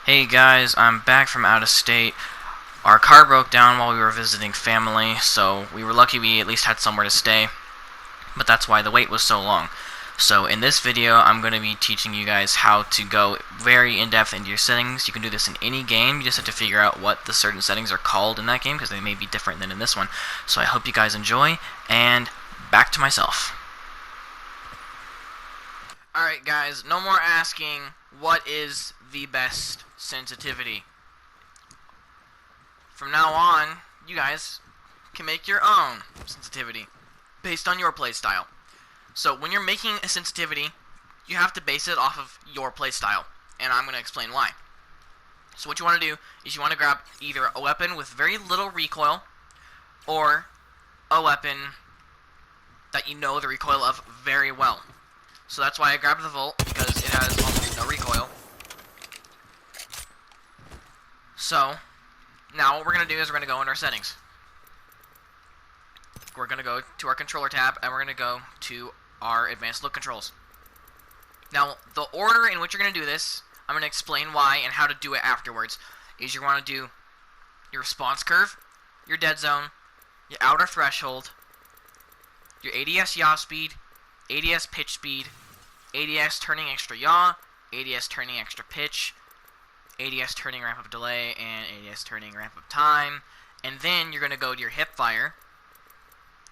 Hey guys, I'm back from out of state. Our car broke down while we were visiting family, so we were lucky we at least had somewhere to stay, but that's why the wait was so long. So in this video, I'm going to be teaching you guys how to go very in-depth into your settings. You can do this in any game, you just have to figure out what the certain settings are called in that game, because they may be different than in this one. So I hope you guys enjoy, and back to myself. Alright guys, no more asking what is the best sensitivity. From now on, you guys can make your own sensitivity based on your playstyle. So when you're making a sensitivity, you have to base it off of your playstyle, and I'm going to explain why. So what you want to do is you want to grab either a weapon with very little recoil or a weapon that you know the recoil of very well. So that's why I grabbed the Volt, because it has almost no recoil. So, now what we're going to do is we're going to go in our settings. We're going to go to our controller tab, and we're going to go to our advanced look controls. Now, the order in which you're going to do this, I'm going to explain why and how to do it afterwards, is you want to do your response curve, your dead zone, your outer threshold, your ADS yaw speed, ADS pitch speed, ADS turning extra yaw, ADS turning extra pitch, ADS turning ramp up delay, and ADS turning ramp up time. And then you're going to go to your hip fire.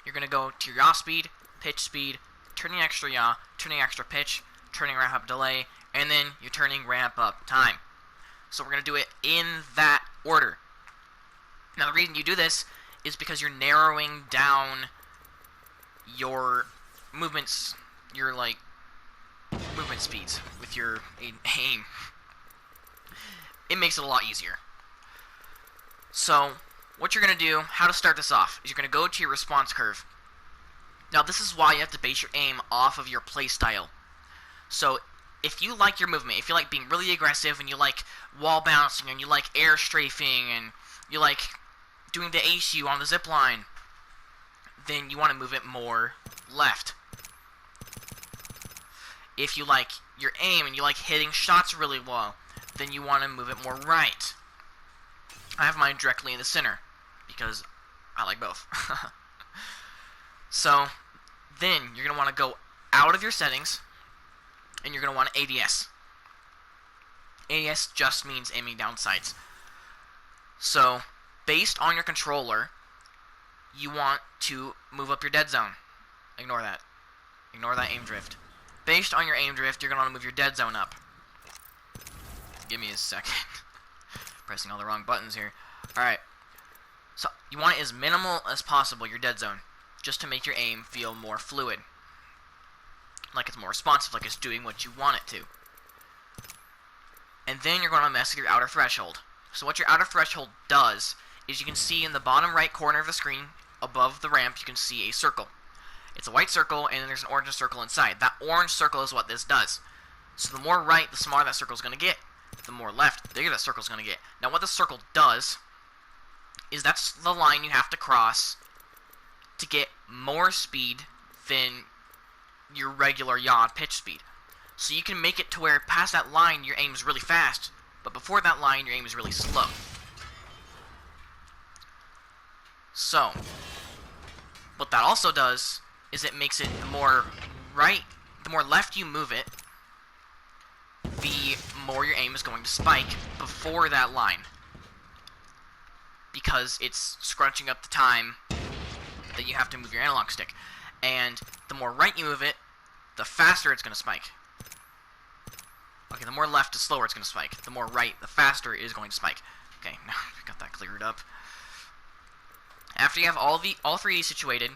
You're going to go to your yaw speed, pitch speed, turning extra yaw, turning extra pitch, turning ramp up delay, and then you're turning ramp up time. So we're going to do it in that order. Now the reason you do this is because you're narrowing down your movements, your movement speeds with your aim. It makes it a lot easier. So what you're going to do, how to start this off, is you're going to go to your response curve. Now this is why you have to base your aim off of your playstyle. So if you like your movement, if you like being really aggressive, and you like wall bouncing, and you like air strafing, and you like doing the ACU on the zip line, then you want to move it more left. If you like your aim and you like hitting shots really well, then you want to move it more right. I have mine directly in the center because I like both. So then you're going to want to go out of your settings, and you're going to want ADS. ADS just means aiming down sights. So based on your controller, you want to move up your dead zone. Ignore that. Ignore that aim drift. Based on your aim drift, you're going to want to move your dead zone up. Give me a second. Pressing all the wrong buttons here. Alright. So, you want it as minimal as possible, your dead zone, just to make your aim feel more fluid. Like it's more responsive, like it's doing what you want it to. And then you're going to mess with your outer threshold. So what your outer threshold does is you can see in the bottom right corner of the screen, above the ramp, you can see a circle. It's a white circle, and then there's an orange circle inside. That orange circle is what this does. So the more right, the smaller that circle is going to get. The more left, the bigger that circle is going to get. Now what the circle does is that's the line you have to cross to get more speed than your regular yaw pitch speed. So you can make it to where past that line your aim is really fast, but before that line your aim is really slow. So what that also does is it makes it the more left you move it, the more your aim is going to spike before that line, because it's scrunching up the time that you have to move your analog stick. And the more right you move it, the faster it's going to spike. Okay, the more left, the slower it's going to spike. The more right, the faster it is going to spike. Okay, now we got that cleared up. After you have all three situated,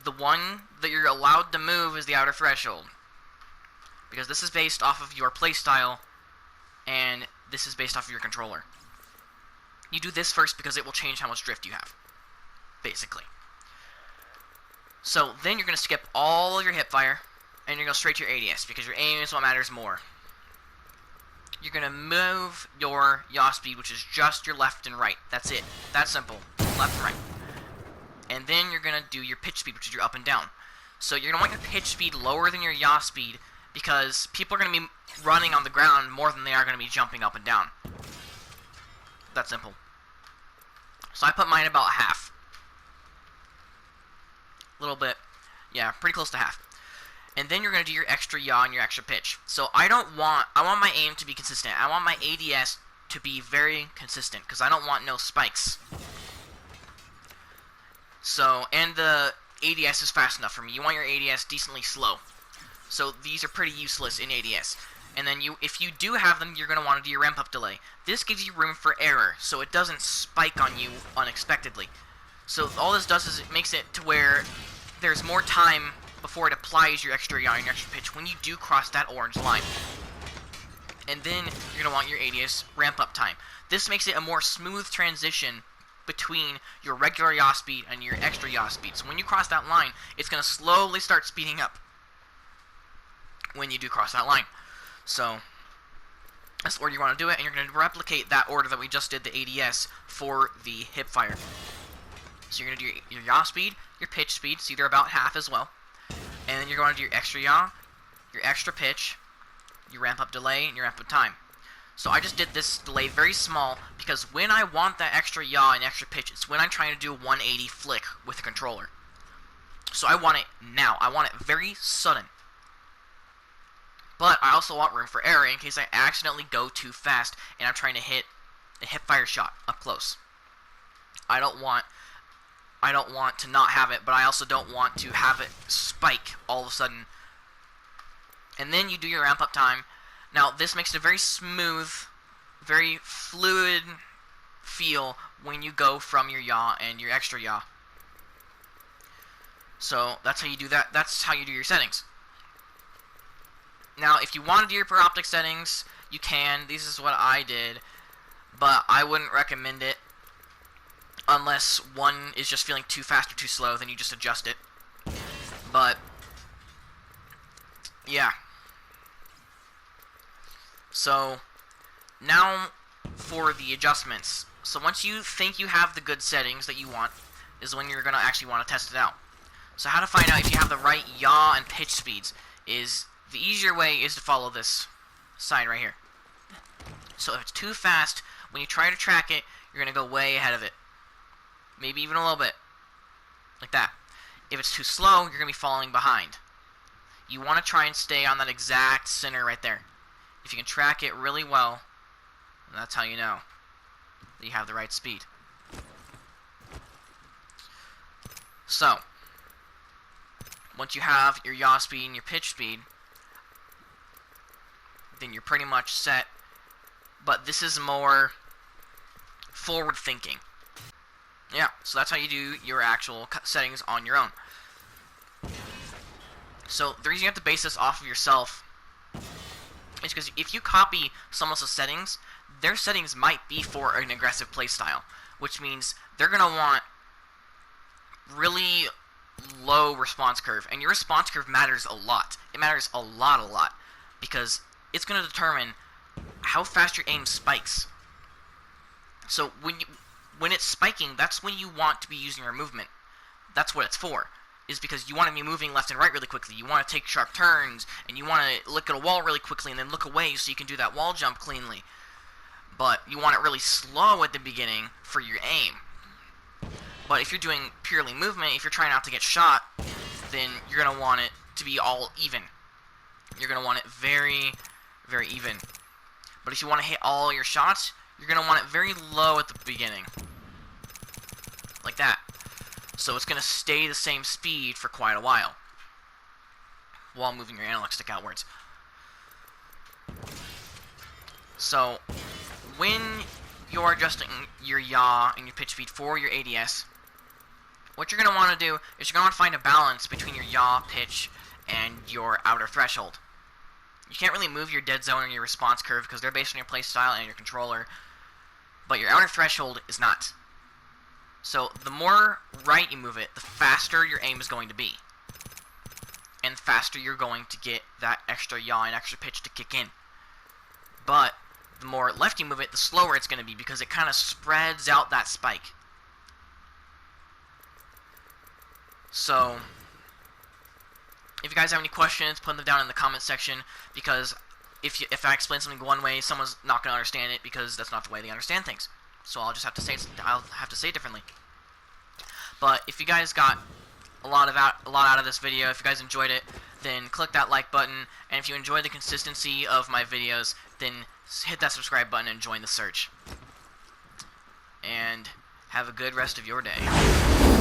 the one that you're allowed to move is the outer threshold, because this is based off of your playstyle, and this is based off of your controller. You do this first because it will change how much drift you have, basically. So then you're going to skip all your hip fire, and you're going to go straight to your ADS, because your aim is what matters more. You're going to move your yaw speed, which is just your left and right. That's it. That's simple. Left and right. And then you're going to do your pitch speed, which is your up and down. So you're going to want your pitch speed lower than your yaw speed, because people are going to be running on the ground more than they are going to be jumping up and down. that simple. So I put mine about half. A little bit. Yeah, pretty close to half. And then you're going to do your extra yaw and your extra pitch. So I want my aim to be consistent. I want my ADS to be very consistent because I don't want no spikes. So, and the ADS is fast enough for me. You want your ADS decently slow. So these are pretty useless in ADS. And then if you do have them, you're going to want to do your ramp up delay. This gives you room for error, so it doesn't spike on you unexpectedly. So all this does is it makes it to where there's more time before it applies your extra yaw and your extra pitch when you do cross that orange line. And then you're going to want your ADS ramp up time. This makes it a more smooth transition between your regular yaw speed and your extra yaw speed. So when you cross that line, it's going to slowly start speeding up when you do cross that line. So that's the order you want to do it, and you're going to replicate that order that we just did, the ADS, for the hip fire. So you're going to do your yaw speed, your pitch speed, so they're about half as well. And then you're going to do your extra yaw, your extra pitch, your ramp up delay, and your ramp up time. So I just did this delay very small because when I want that extra yaw and extra pitch, it's when I'm trying to do a 180 flick with the controller. So I want it now. I want it very sudden. But I also want room for error in case I accidentally go too fast and I'm trying to hit a hip fire shot up close. I don't want to not have it, but I also don't want to have it spike all of a sudden. And then you do your ramp up time. Now this makes it a very smooth, very fluid feel when you go from your yaw and your extra yaw. So that's how you do that. That's how you do your settings. Now if you want to do your per optic settings, you can. This is what I did, but I wouldn't recommend it unless one is just feeling too fast or too slow. Then you just adjust it. But yeah. So now for the adjustments. So once you think you have the good settings that you want is when you're going to actually want to test it out. So how to find out if you have the right yaw and pitch speeds is the easier way is to follow this sign right here. So if it's too fast, when you try to track it, you're going to go way ahead of it. Maybe even a little bit. Like that. If it's too slow, you're going to be falling behind. You want to try and stay on that exact center right there. If you can track it really well, that's how you know that you have the right speed. So, once you have your yaw speed and your pitch speed, then you're pretty much set. But this is more forward thinking. Yeah, so that's how you do your actual settings on your own. So the reason you have to base this off of yourself is because if you copy someone else's settings, their settings might be for an aggressive playstyle, which means they're going to want really low response curve, and your response curve matters a lot. It matters a lot, because it's going to determine how fast your aim spikes. So when it's spiking, that's when you want to be using your movement. That's what it's for. Is because you want to be moving left and right really quickly. You want to take sharp turns, and you want to look at a wall really quickly and then look away so you can do that wall jump cleanly. But you want it really slow at the beginning for your aim. But if you're doing purely movement, if you're trying not to get shot, then you're going to want it to be all even. You're going to want it very, very even. But if you want to hit all your shots, you're going to want it very low at the beginning. Like that. So it's going to stay the same speed for quite a while while moving your analog stick outwards. So when you're adjusting your yaw and your pitch speed for your ADS, what you're going to want to do is you're going to want to find a balance between your yaw, pitch, and your outer threshold. You can't really move your dead zone or your response curve because they're based on your playstyle and your controller, but your outer threshold is not. So the more right you move it, the faster your aim is going to be. And the faster you're going to get that extra yaw and extra pitch to kick in. But the more left you move it, the slower it's going to be because it kind of spreads out that spike. So if you guys have any questions, put them down in the comment section, because if I explain something one way, someone's not going to understand it because that's not the way they understand things. so I'll have to say it differently. But if you guys got a lot out of this video, if you guys enjoyed it, then click that like button, and if you enjoy the consistency of my videos, then hit that subscribe button and join the search. And have a good rest of your day.